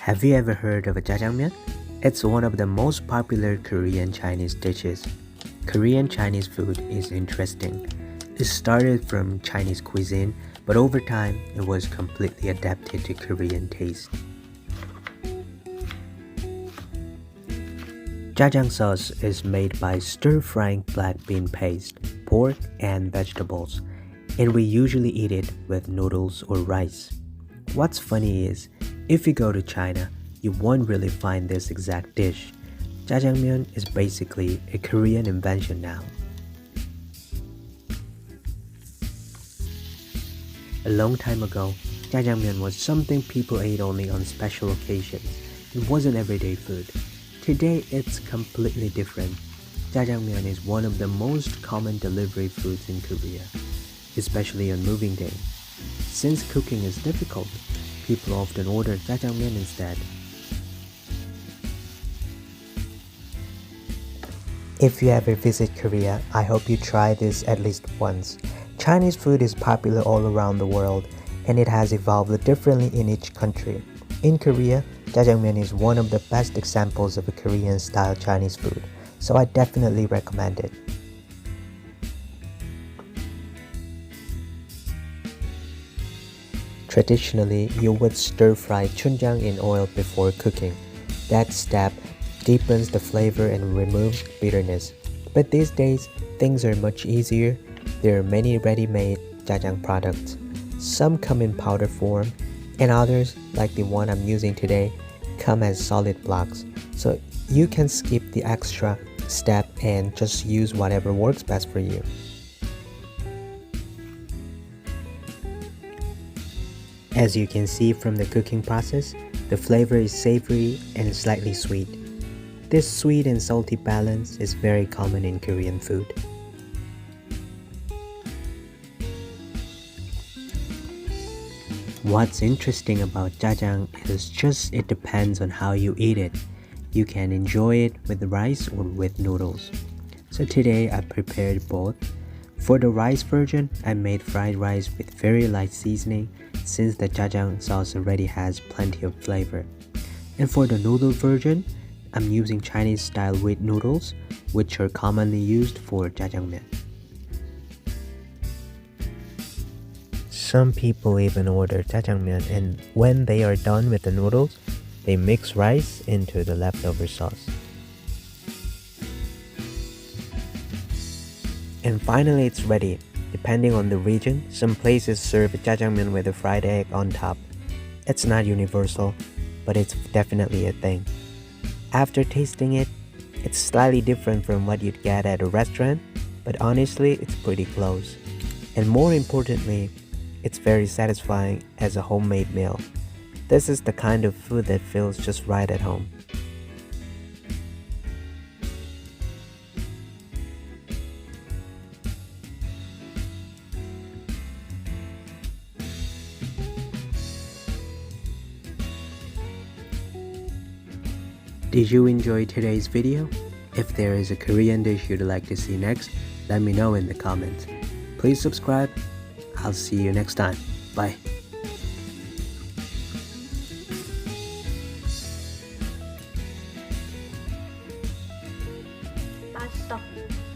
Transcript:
Have you ever heard of a jjajangmyeon? It's one of the most popular Korean Chinese dishes. Korean Chinese food is interesting. It started from Chinese cuisine, but over time it was completely adapted to Korean taste. Jjajang sauce is made by stir-frying black bean paste, pork, and vegetables, and we usually eat it with noodles or rice. What's funny is, if you go to China, you won't really find this exact dish. Jjajangmyeon is basically a Korean invention now. A long time ago, jjajangmyeon was something people ate only on special occasions. It wasn't everyday food. Today, it's completely different. Jjajangmyeon is one of the most common delivery foods in Korea, especially on moving day. Since cooking is difficult, people often order jjajangmyeon instead. If you ever visit Korea, I hope you try this at least once. Chinese food is popular all around the world, and it has evolved differently in each country. In Korea, jjajangmyeon is one of the best examples of a Korean-style Chinese food, so I definitely recommend it. Traditionally, you would stir-fry gochujang in oil before cooking. That step deepens the flavor and removes bitterness. But these days, things are much easier. There are many ready-made jjajang products. Some come in powder form, and others, like the one I'm using today, come as solid blocks. So you can skip the extra step and just use whatever works best for you. As you can see from the cooking process, the flavor is savory and slightly sweet. This sweet and salty balance is very common in Korean food. What's interesting about jjajang is just it depends on how you eat it. You can enjoy it with rice or with noodles. So today I prepared both. For the rice version, I made fried rice with very light seasoning since the jjajang sauce already has plenty of flavor. And for the noodle version, I'm using Chinese-style wheat noodles, which are commonly used for jjajangmyeon. Some people even order jjajangmyeon, and when they are done with the noodles, they mix rice into the leftover sauce. And finally, it's ready. Depending on the region, some places serve jjajangmyeon with a fried egg on top. It's not universal, but it's definitely a thing. After tasting it, it's slightly different from what you'd get at a restaurant, but honestly, it's pretty close. And more importantly, it's very satisfying as a homemade meal. This is the kind of food that feels just right at home. Did you enjoy today's video? If there is a Korean dish you'd like to see next, let me know in the comments. Please subscribe. I'll see you next time. Bye. 맛있어.